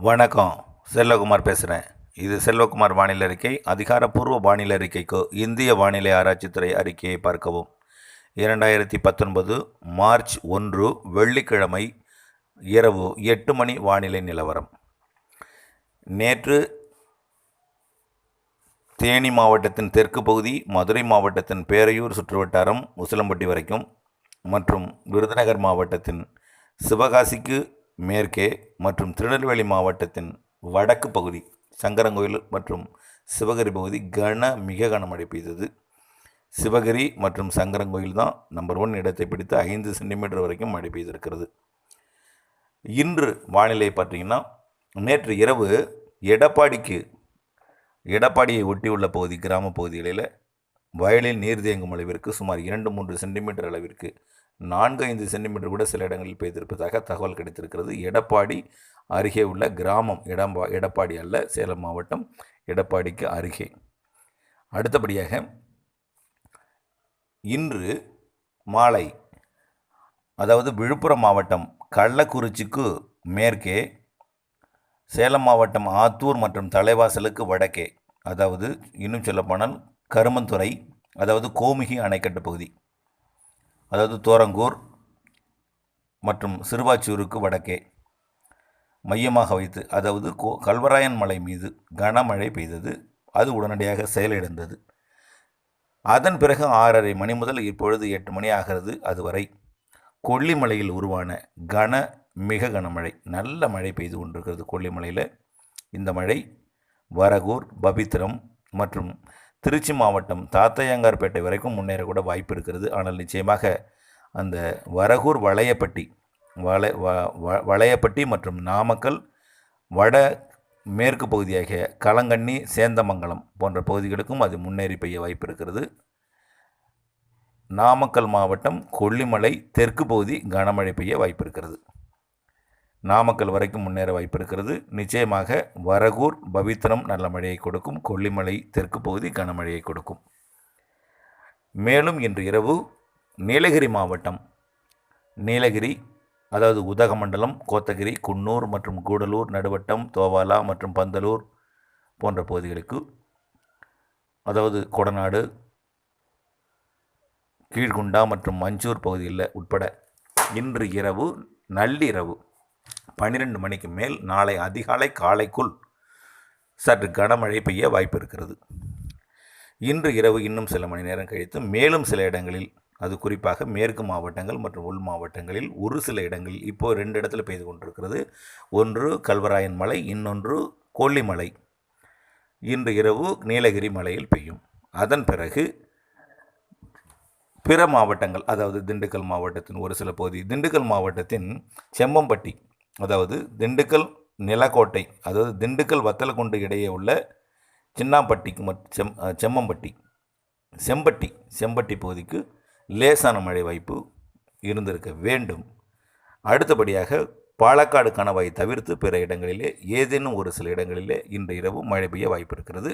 வணக்கம். செல்வகுமார் பேசுகிறேன். இது செல்வகுமார் வானிலை அறிக்கை. அதிகாரப்பூர்வ வானிலை அறிக்கைக்கு இந்திய வானிலை ஆராய்ச்சித்துறை அறிக்கையை பார்க்கவும். 2019 மார்ச் 1 வெள்ளிக்கிழமை இரவு 8 மணி வானிலை நிலவரம். நேற்று தேனி மாவட்டத்தின் தெற்கு பகுதி, மதுரை மாவட்டத்தின் பேரையூர் சுற்றுவட்டாரம் உசிலம்பட்டி வரைக்கும் மற்றும் விருதுநகர் மாவட்டத்தின் சிவகாசிக்கு மேற்கே மற்றும் திருநெல்வேலி மாவட்டத்தின் வடக்கு பகுதி, சங்கரன்கோயில் மற்றும் சிவகிரி பகுதி மிக கனமழை பெய்தது. சிவகிரி மற்றும் சங்கரன்கோயில் தான் நம்பர் 1 இடத்தை பிடித்து 5 சென்டிமீட்டர் வரைக்கும் மழை பெய்திருக்கிறது. இன்று வானிலை பார்த்தீங்கன்னா, நேற்று இரவு எடப்பாடியை ஒட்டியுள்ள பகுதி, கிராம பகுதிகளில் வயலில் நீர் தேங்கும் அளவிற்கு சுமார் 2-3 சென்டிமீட்டர் அளவிற்கு 4-5 சென்டிமீட்டர் கூட சில இடங்களில் பெய்திருப்பதாக தகவல் கிடைத்திருக்கிறது. எடப்பாடி அருகே உள்ள கிராமம், எடப்பாடி அல்ல, சேலம் மாவட்டம், எடப்பாடிக்கு அருகே. அடுத்தபடியாக இன்று மாலை, அதாவது விழுப்புரம் மாவட்டம் கள்ளக்குறிச்சிக்கு மேற்கே, சேலம் மாவட்டம் ஆத்தூர் மற்றும் தலைவாசலுக்கு வடக்கே, அதாவது இன்னும் சொல்லப்போனால் கருமந்துறை, அதாவது கோமுகி அணைக்கட்டு பகுதி, அதாவது தோரங்கூர் மற்றும் சிறுவாச்சூருக்கு வடக்கே மையமாக வைத்து, அதாவது கல்வராயன் மலை மீது கனமழை பெய்தது. அது உடனடியாக செயலிழந்தது. அதன் பிறகு 6:30 மணி முதல் இப்பொழுது 8 மணி ஆகிறது அதுவரை கொல்லிமலையில் உருவான மிக கனமழை, நல்ல மழை பெய்து கொண்டிருக்கிறது கொல்லிமலையில். இந்த மழை வரகூர், பபித்திரம் மற்றும் திருச்சி மாவட்டம் தாத்தையங்கார்பேட்டை வரைக்கும் முன்னேறக்கூட வாய்ப்பு இருக்கிறது. ஆனால் நிச்சயமாக அந்த வரகூர், வளையப்பட்டி மற்றும் நாமக்கல் வட மேற்கு பகுதியாகிய களங்கண்ணி, சேந்தமங்கலம் போன்ற பகுதிகளுக்கும் அது முன்னேறி பெய்ய வாய்ப்பு இருக்கிறது. நாமக்கல் மாவட்டம் கொல்லிமலை தெற்கு பகுதி கனமழை பெய்ய வாய்ப்பு இருக்கிறது. நாமக்கல் வரைக்கும் முன்னேற வாய்ப்பு இருக்கிறது. நிச்சயமாக வரகூர், பவித்திரம் நல்ல மழையை கொடுக்கும். கொல்லிமலை தெற்கு பகுதி கனமழையை கொடுக்கும். மேலும் இன்று இரவு நீலகிரி மாவட்டம், அதாவது உதகமண்டலம், கோத்தகிரி, குன்னூர் மற்றும் கூடலூர், நடுவட்டம், தோவாலா மற்றும் பந்தலூர் போன்ற பகுதிகளுக்கு, அதாவது கொடநாடு, கீழ்குண்டா மற்றும் மஞ்சூர் பகுதியில் உட்பட இன்று இரவு நள்ளிரவு 12 மணிக்கு மேல் நாளை அதிகாலை காலைக்குள் சற்று கனமழை பெய்ய வாய்ப்பு இருக்கிறது. இன்று இரவு இன்னும் சில மணி நேரம் கழித்து மேலும் சில இடங்களில், அது குறிப்பாக மேற்கு மாவட்டங்கள் மற்றும் உள் மாவட்டங்களில் ஒரு சில இடங்களில் இப்போது 2 இடத்துல பெய்து கொண்டிருக்கிறது. ஒன்று கல்வராயன் மலை, இன்னொன்று கொல்லிமலை. இன்று இரவு நீலகிரி மலையில் பெய்யும். அதன் பிறகு பிற மாவட்டங்கள், அதாவது திண்டுக்கல் மாவட்டத்தின் ஒரு சில பகுதி, திண்டுக்கல் மாவட்டத்தின் செம்மம்பட்டி, அதாவது திண்டுக்கல் நிலக்கோட்டை, அதாவது திண்டுக்கல் வத்தலக்குண்டு இடையே உள்ள சின்னாம்பட்டிக்கு செம்பட்டி பகுதிக்கு லேசான மழை வாய்ப்பு இருந்திருக்க வேண்டும். அடுத்தபடியாக பாலக்காடு கணவாய் தவிர்த்து பிற இடங்களிலே ஏதேனும் ஒரு சில இடங்களிலே இன்று இரவு மழை பெய்ய வாய்ப்பு இருக்கிறது.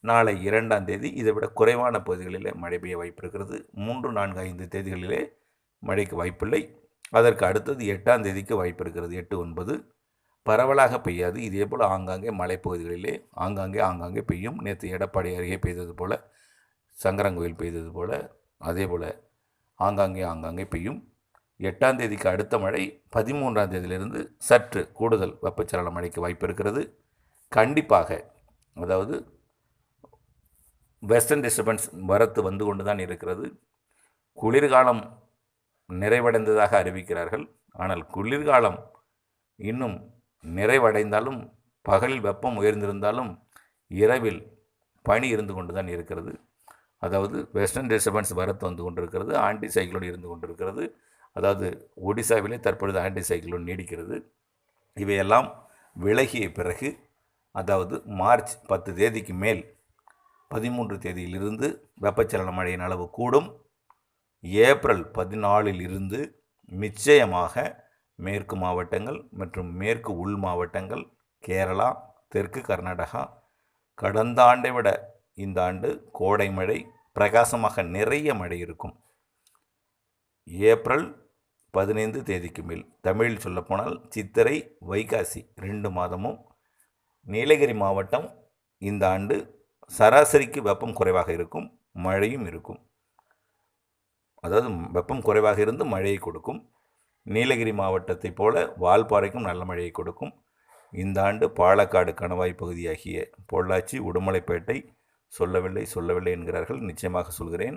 நாளை 2ஆம் தேதி இதை விட குறைவான பகுதிகளிலே மழை பெய்ய வாய்ப்பு இருக்கிறது. 3, 4, 5 தேதிகளிலே மழைக்கு வாய்ப்பில்லை. அதற்கு அடுத்தது 8ஆம் தேதிக்கு வாய்ப்பு இருக்கிறது. 8, 9 பரவலாக பெய்யாது. இதே போல் ஆங்காங்கே மலைப்பகுதிகளிலே ஆங்காங்கே பெய்யும். நேற்று எடப்பாடி அருகே பெய்தது போல், சங்கரன்கோயில் பெய்தது போல், அதே போல் ஆங்காங்கே பெய்யும். 8ஆம் தேதிக்கு அடுத்த மழை 13ஆம் தேதியிலிருந்து சற்று கூடுதல் வெப்பச்சலன மழைக்கு வாய்ப்பு இருக்கிறது. கண்டிப்பாக, அதாவது வெஸ்டர்ன் டிஸ்டர்பன்ஸ் வரத்து வந்து கொண்டு தான் இருக்கிறது. குளிர்காலம் நிறைவடைந்ததாக அறிவிக்கிறார்கள். ஆனால் குளிர்காலம் இன்னும் நிறைவடைந்தாலும், பகலில் வெப்பம் உயர்ந்திருந்தாலும் இரவில் பனி இருந்து கொண்டு தான் இருக்கிறது. அதாவது வெஸ்டர்ன் டிஸ்டர்பன்ஸ் வரத்து வந்து கொண்டிருக்கிறது. ஆன்டி சைக்ளோன் இருந்து கொண்டிருக்கிறது. அதாவது ஒடிசாவிலே தற்பொழுது ஆன்டி சைக்ளோன் நீடிக்கிறது. இவையெல்லாம் விலகிய பிறகு, அதாவது மார்ச் 10 தேதிக்கு மேல் 13 தேதியிலிருந்து வெப்பச்சலன மழையின் அளவு கூடும். ஏப்ரல் 14 இருந்து நிச்சயமாக மேற்கு மாவட்டங்கள் மற்றும் மேற்கு உள் மாவட்டங்கள், கேரளா, தெற்கு கர்நாடகா கடந்த ஆண்டை விட இந்த ஆண்டு கோடை மழை பிரகாசமாக நிறைய மழை இருக்கும். ஏப்ரல் 15 தேதிக்கு மேல். தமிழில் சொல்லப்போனால் சித்திரை வைகாசி 2 மாதமும். நீலகிரி மாவட்டம் இந்த ஆண்டு சராசரிக்கு வெப்பம் குறைவாக இருக்கும், மழையும் இருக்கும். அதாவது வெப்பம் குறைவாக இருந்து மழையை கொடுக்கும். நீலகிரி மாவட்டத்தைப் போல வால்பாறைக்கும் நல்ல மழையை கொடுக்கும். இந்த ஆண்டு பாலக்காடு கணவாய் பகுதியாகிய பொள்ளாச்சி, உடுமலைப்பேட்டை சொல்லவில்லை என்கிறார்கள். நிச்சயமாக சொல்கிறேன்.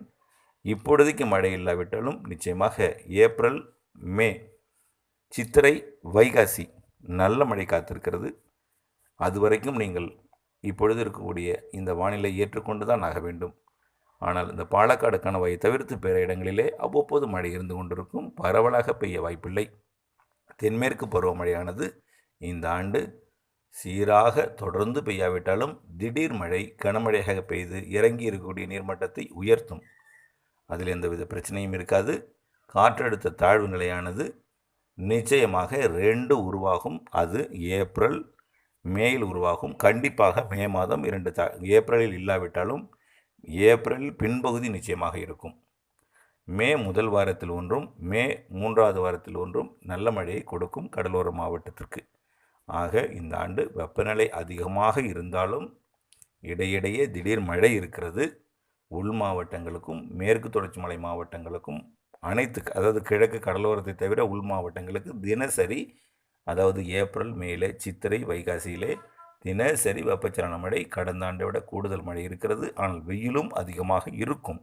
இப்பொழுதைக்கு மழை இல்லாவிட்டாலும் நிச்சயமாக ஏப்ரல், மே, சித்திரை, வைகாசி நல்ல மழை காத்திருக்கிறது. அதுவரைக்கும் நீங்கள் இப்பொழுது இருக்கக்கூடிய இந்த வானிலை ஏற்றுக்கொண்டு தான் ஆக வேண்டும். ஆனால் இந்த பாலக்காடு கணவாயை தவிர்த்து பிற இடங்களிலே அவ்வப்போது மழை இருந்து கொண்டிருக்கும். பரவலாக பெய்ய வாய்ப்பில்லை. தென்மேற்கு பருவமழையானது இந்த ஆண்டு சீராக தொடர்ந்து பெய்யாவிட்டாலும் திடீர் மழை கனமழையாக பெய்து இறங்கி இருக்கக்கூடிய நீர்மட்டத்தை உயர்த்தும். அதில் எந்தவித பிரச்சனையும் இருக்காது. காற்றழுத்த தாழ்வு நிலையானது நிச்சயமாக 2 உருவாகும். அது ஏப்ரல், மேயில் உருவாகும். கண்டிப்பாக மே மாதம் 2 ஏப்ரலில் இல்லாவிட்டாலும் ஏப்ரலில் பின்பகுதி நிச்சயமாக இருக்கும். மே முதல் வாரத்தில் ஒன்றும், மே 3வது வாரத்தில் ஒன்றும் நல்ல மழையை கொடுக்கும் கடலோர மாவட்டத்திற்கு. ஆக இந்த ஆண்டு வெப்பநிலை அதிகமாக இருந்தாலும் இடையிடையே திடீர் மழை இருக்கிறது. உள் மாவட்டங்களுக்கும் மேற்கு தொடர்ச்சி மலை மாவட்டங்களுக்கும் அதாவது கிழக்கு கடலோரத்தை தவிர உள் மாவட்டங்களுக்கு தினசரி, அதாவது ஏப்ரல், மேலே, சித்திரை, வைகாசியிலே தினசரி வெப்பச்சலன மழை கடந்த ஆண்டை விட கூடுதல் மழை இருக்கிறது. ஆனால் வெயிலும் அதிகமாக இருக்கும்.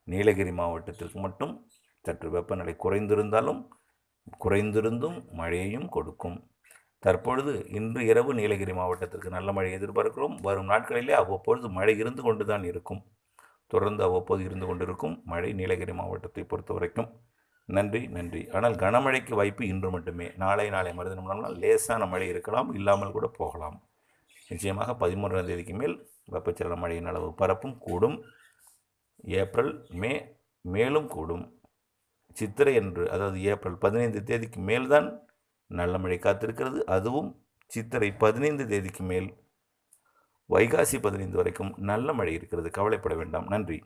நீலகிரி மாவட்டத்திற்கு மட்டும் சற்று வெப்பநிலை குறைந்திருந்தும் மழையையும் கொடுக்கும். தற்பொழுது இன்று இரவு நீலகிரி மாவட்டத்திற்கு நல்ல மழை எதிர்பார்க்கிறோம். வரும் நாட்களிலே அவ்வப்பொழுது மழை இருந்து கொண்டு தான் இருக்கும். தொடர்ந்து அவ்வப்போது இருந்து கொண்டிருக்கும் மழை நீலகிரி மாவட்டத்தை பொறுத்த வரைக்கும். நன்றி. ஆனால் கனமழைக்கு வாய்ப்பு இன்று மட்டுமே. நாளை மறுதினம் லேசான மழை இருக்கலாம், இல்லாமல் கூட போகலாம். நிச்சயமாக 13ஆம் தேதிக்கு மேல் வெப்பச்சலன மழையின் அளவு பரப்பும் கூடும். ஏப்ரல், மே மேலும் கூடும். சித்திரை என்று, அதாவது ஏப்ரல் 15 தேதிக்கு மேல்தான் நல்ல மழை காத்திருக்கிறது. அதுவும் சித்திரை 15 தேதிக்கு மேல் வைகாசி 15 வரைக்கும் நல்ல மழை இருக்கிறது. கவலைப்பட வேண்டாம். நன்றி.